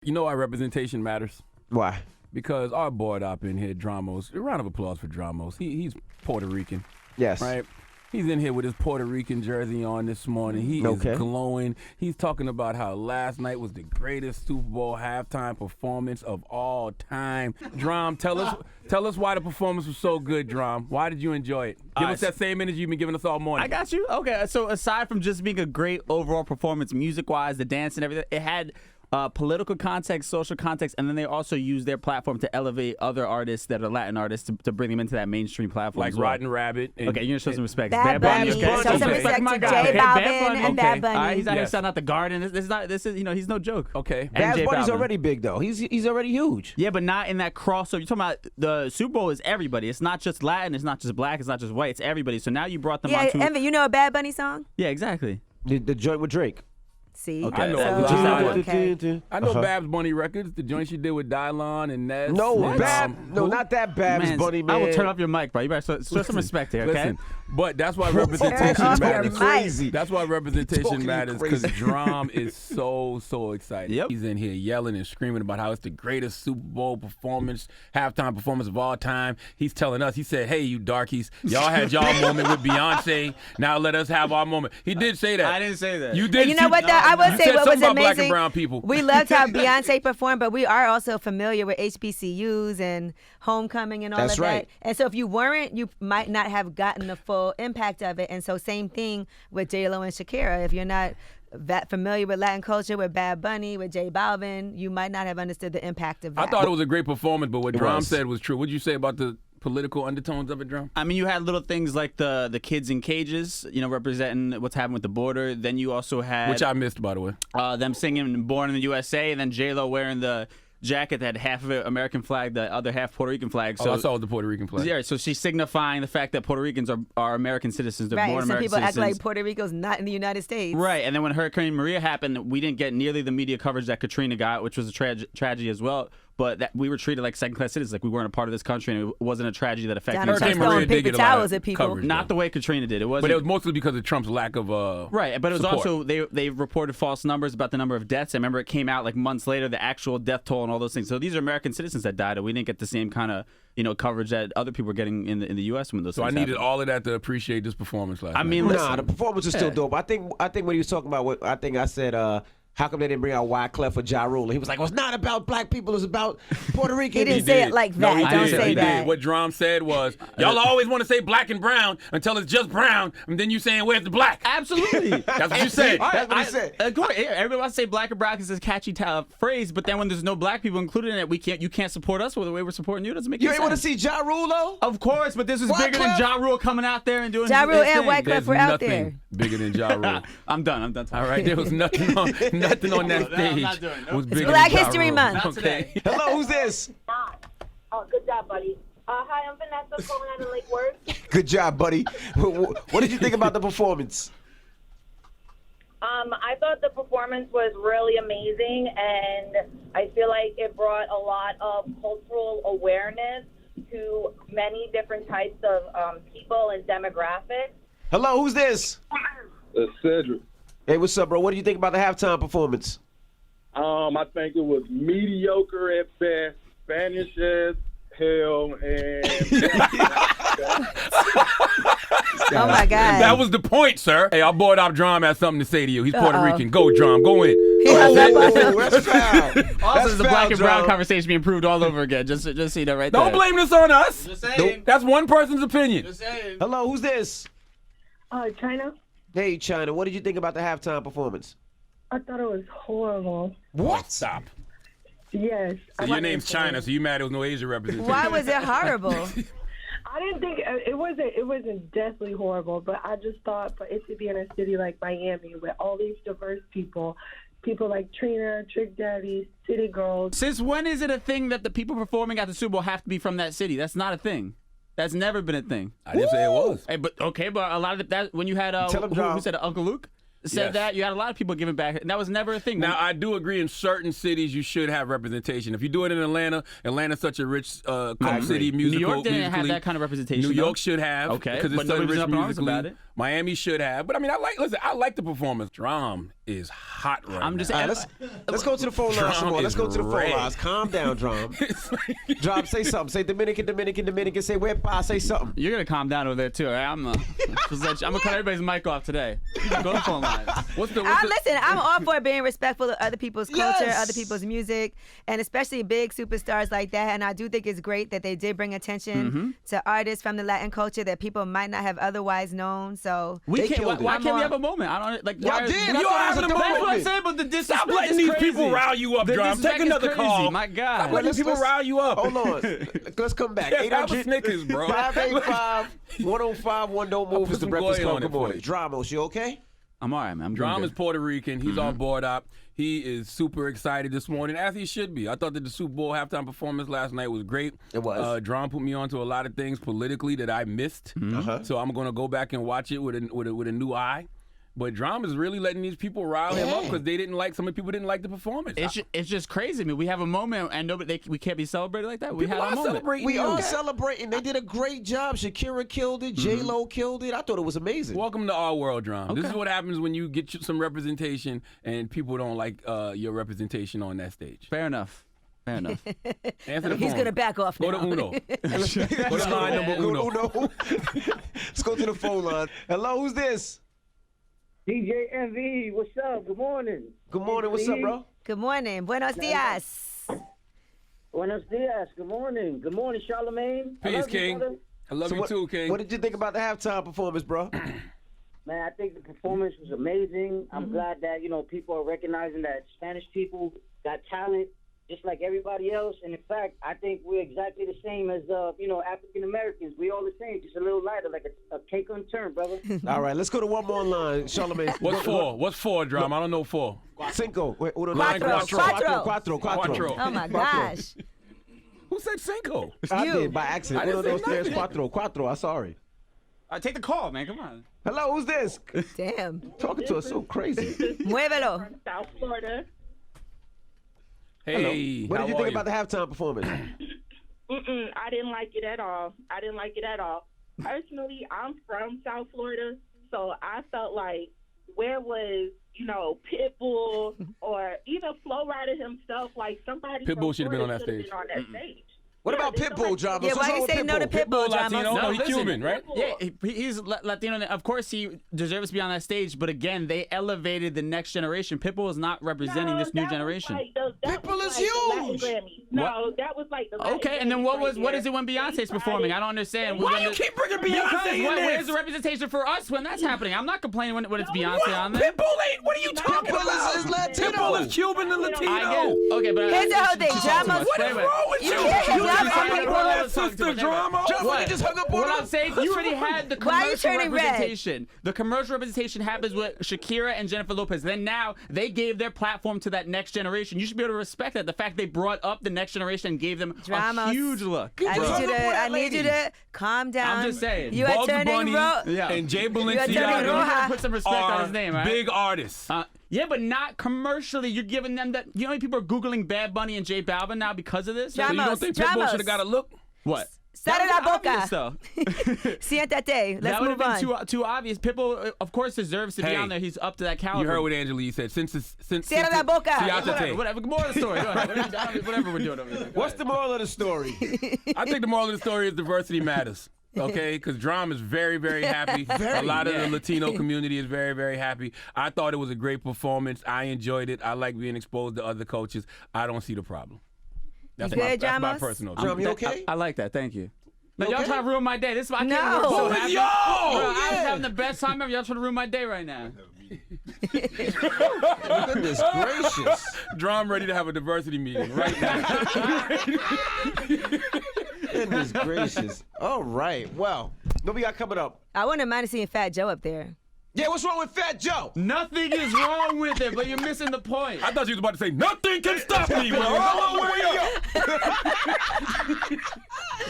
You know why representation matters? Why? Because our board up in here, Dramos. A round of applause for Dramos. He's Puerto Rican. Yes. Right? He's in here with his Puerto Rican jersey on this morning. He is glowing. He's talking about how last night was the greatest Super Bowl halftime performance of all time. Drum, tell us why the performance was so good, Drum. Why did you enjoy it? Give us that same energy you've been giving us all morning. I got you. Okay, so aside from just being a great overall performance, music-wise, the dance and everything, it had political context, social context, and then they also use their platform to elevate other artists that are Latin artists to bring them into that mainstream platform. Like Rotten Rabbit. Okay, you're gonna show some respect. Bad Bunny. Okay? Show some respect to J Balvin and Bad Bunny. All right, he's out here shouting out the Garden. This is he's no joke. Okay. Bad Bunny's already big though. He's already huge. Yeah, but not in that crossover. You're talking about the Super Bowl is everybody. It's not just Latin. It's not just black. It's not just white. It's everybody. So now you brought them onto. Envy, you know a Bad Bunny song? Yeah, exactly. The joint with Drake. See, okay. I know. Okay. I know Babs Bunny records, the joint she did with Dylon and Ness. No, and, not that Babs Bunny, man. I will turn off your mic, bro. You better show some respect here, okay? Listen, but that's why representation matters. Crazy. That's why representation matters, because Drum is so excited. Yep. He's in here yelling and screaming about how it's the greatest Super Bowl performance, halftime performance of all time. He's telling us, he said, hey, you darkies, y'all had y'all moment with Beyonce. Now let us have our moment. He did say that. I didn't say that. You did. You know what? I would say what was about black amazing. and brown people. We loved how Beyonce performed, but we are also familiar with HBCUs and homecoming and all That's of right. that. And so if you weren't, you might not have gotten the full impact of it. And so same thing with J-Lo and Shakira. If you're not that familiar with Latin culture, with Bad Bunny, with J Balvin, you might not have understood the impact of that. I thought it was a great performance, but what Drum was. said was true. What did you say about the political undertones of it, Drum? I mean, you had little things like the kids in cages, representing what's happening with the border. Then you also had Which I missed, by the way. them singing "Born in the USA," and then J-Lo wearing the jacket that had half of it American flag, the other half Puerto Rican flag. So I saw the Puerto Rican flag. Yeah, so she's signifying the fact that Puerto Ricans are American citizens. They're right. born Some American people citizens. act like Puerto Rico's not in the United States. Right, and then when Hurricane Maria happened, we didn't get nearly the media coverage that Katrina got, which was a tragedy as well. But that we were treated like second-class citizens, like we weren't a part of this country, and it wasn't a tragedy that affected Donald us. Trump's Hurricane Maria throwing did paper get a lot towels of at people. coverage. Not the way Katrina did. It wasn't. But it was mostly because of Trump's lack of right, but it was support. also they reported false numbers about the number of deaths. I remember it came out like months later, the actual death toll and all those things. So these are American citizens that died, and we didn't get the same kind of coverage that other people were getting in the U.S. when those. So I things needed happened. all of that to appreciate this performance last night. I mean, Nah, the performance is still dope. I think when he was talking about I think I said, how come they didn't bring out Wyclef or Ja Rule? He was like, well, it's not about black people, it's about Puerto Rican. He didn't say it like that. No, he Don't did. say He that. did. What Drum said was, y'all always want to say black and brown until it's just brown, and then you saying, where's the black? Absolutely. That's what you said. That's what he said. Of course, everybody wants to say black and brown because it's a catchy phrase, but then when there's no black people included in it, you can't support us with the way we're supporting you. It doesn't make You any ain't want to sense. see Ja Rule, though? Of course, but this was bigger than Ja Rule coming out there and doing Ja Rule his and thing. Wyclef There's were out nothing there. bigger than Ja Rule. I'm done. All right, there was nothing on that stage. I'm not doing it. Nope. Was bigger Black than Ja History Rule. Month. Not Okay. today. Hello, who's this? Oh, good job, buddy. Hi, I'm Vanessa calling out of Lake Worth. Good job, buddy. What did you think about the performance? I thought the performance was really amazing, and I feel like it brought a lot of cultural awareness to many different types of people and demographics. Hello, who's this? It's Cedric. Hey, what's up, bro? What do you think about the halftime performance? I think it was mediocre at best, Spanish as hell, and Oh my God. That was the point, sir. Hey, our boy Op Drum has something to say to you. He's Puerto Uh-oh. Rican. Go, Drum. Go in. hung up on him. That's foul. Also, That's there's the foul, black and brown Drum. conversation being proved all over again. Just so you know, right Don't there. blame this on us. Just saying. That's one person's opinion. Just saying. Hello, who's this? China? Hey, China. What did you think about the halftime performance? I thought it was horrible. What? Stop. Yes. So your name's China, so you mad there was no Asian representation. Why was it horrible? I didn't think it wasn't deathly horrible, but I just thought for it to be in a city like Miami with all these diverse people like Trina, Trick Daddy, City Girls. Since when is it a thing that the people performing at the Super Bowl have to be from that city? That's not a thing. That's never been a thing. I didn't say it was. Hey, but a lot of that when you had Tell him, who Drum. said Uncle Luke? said that. You had a lot of people giving back. And that was never a thing. Now, I do agree in certain cities you should have representation. If you do it in Atlanta, Atlanta's such a rich city musical. New York didn't musically. have that kind of representation. New York should have. Okay, because it's but so nobody's rich up in arms musically. about it. Miami should have. But I mean, I like the performance. Drum is hot right I'm just now. saying. Let's go to the phone lines some more. Let's go to the phone red. lines. Calm down, Drum. Drum, say something. Say Dominican. Say where pa. Say something. You're gonna calm down over there too. Right? I'm gonna cut everybody's mic off today. Go to the phone lines. Listen, I'm all for being respectful of other people's culture, other people's music, and especially big superstars like that. And I do think it's great that they did bring attention to artists from the Latin culture that people might not have otherwise known. So We can't. killed it. Why can't we have a moment? I don't like. Y'all did. Y'all having a That's moment. what I'm saying. But the disrespect Stop letting is these crazy. people rile you up, The Drum. disrespect Take is another crazy. call. My God. Stop letting people rile you up. Hold on. Let's come back. Have a Snickers, bro. 585-1051. Don't move. put It's the some Breakfast Goya Club. on it Good for morning. you. Dramos, you okay? I'm all right, man. I'm doing Drum good. is Puerto Rican. He's on board up. He is super excited this morning, as he should be. I thought that the Super Bowl halftime performance last night was great. It was. Drum put me on to a lot of things politically that I missed. So I'm going to go back and watch it with a new eye. But Drum is really letting these people rile him up because some of the people didn't like the performance. It's just crazy. I mean, we have a moment and we can't be celebrated like that. We People have a are moment. celebrating. We you. are celebrating. They did a great job. Shakira killed it. J-Lo killed it. I thought it was amazing. Welcome to our world, Drum. This is what happens when you get some representation and people don't like your representation on that stage. Fair enough. Answer the he's phone. gonna back off Go now. to Uno. Go to line number Uno. Let's go to the phone line. Hello, who's this? DJ Envy, what's up? Good morning. Good morning. What's up, bro? Good morning. Buenos dias. Buenos dias. Good morning. Good morning, Charlamagne. I Peace, love you, King. brother. I love you too, King. What did you think about the halftime performance, bro? Man, I think the performance was amazing. I'm glad that, people are recognizing that Spanish people got talent just like everybody else. And in fact, I think we're exactly the same as, African Americans. We all the same, just a little lighter, like a cake on turn, brother. All right, let's go to one more line. Charlamagne. What's four? What's four, Drum? I don't know four. Cinco. Wait, uno, Quattro. Oh my gosh. Who said cinco? I did by accident. I didn't Uno, dos, say tres, nothing. cuatro. I'm sorry. Take the call, man. Come on. Hello, who's this? Damn. Talking to us so crazy. Muévelo. South Florida. Hey, What did you how think are about the halftime performance? I didn't like it at all. Personally, I'm from South Florida, so I felt like where was, Pitbull or even Flo Rida himself, like somebody Pitbull from should have been on Florida that should've been on that stage. What about there's Pitbull, Dramos? Yeah, why you say no to Pitbull, Latino? Dramos? No, he's listen. Cuban, right? Yeah, he's Latino. Of course, he deserves to be on that stage. But again, they elevated the next generation. Pitbull is not representing this new generation. Pitbull is huge. No, that was like the Latin Okay, and then Grammys what right is it when Beyonce's performing? I don't understand. Why you keep bringing Beyonce in Where's this? the representation for us when that's happening? I'm not complaining when it's Beyonce on there. Pitbull ain't. What are you talking about? is Latino. Pitbull is Cuban and Latino. I get it. Okay, but Here's the whole thing. Dramos. What is wrong with you? You can't have You Dramos just on had Pitbull. brother and sister drama. What? just hung up on What him? I'm saying, you already had the Why are you commercial turning red? representation. The commercial representation happens with Shakira and Jennifer Lopez. Then now they gave their platform to that next generation. You should be able to respect that. The fact they brought up the next generation and gave them Dramos. a huge look. I need you to calm down. I'm just saying. You are Bugs turning Bunny Yeah. and Jay are turning Balenciaga roja. Put some respect on his name, right? big artists. Yeah, but not commercially. You're giving them that. You know how many people are Googling Bad Bunny and J Balvin now because of this? So you don't think Pitbull Dramos. should have got a look? What? Sale la boca. Though. Siéntate. Let's That would move have been on. too obvious. Pitbull, of course, deserves to be Hey, on there. He's up to that caliber. You heard what Angela Yee said. Since Cierra la boca. Whatever. More of the story. Go ahead. Whatever we're doing over here. What's the moral of the story? I think the moral of the story is diversity matters. Okay, because Drum is very, very happy. A lot of the Latino community is very, very happy. I thought it was a great performance. I enjoyed it. I like being exposed to other cultures. I don't see the problem. That's You my, good, that's my Dramos? personal. Drum, you okay? I like that. Thank you. Like, You y'all okay? trying to ruin my day. This is why I No. can't work so Who is happy. y'all? Bro, I was Yeah. having the best time ever. Y'all trying to ruin my day right now. Goodness gracious. Drum ready to have a diversity meeting right now. Goodness gracious. All right. Well, what we got coming up? I wouldn't mind seeing Fat Joe up there. Yeah, what's wrong with Fat Joe? Nothing is wrong with it, but you're missing the point. I thought you was about to say, nothing can stop me. We're all the way up.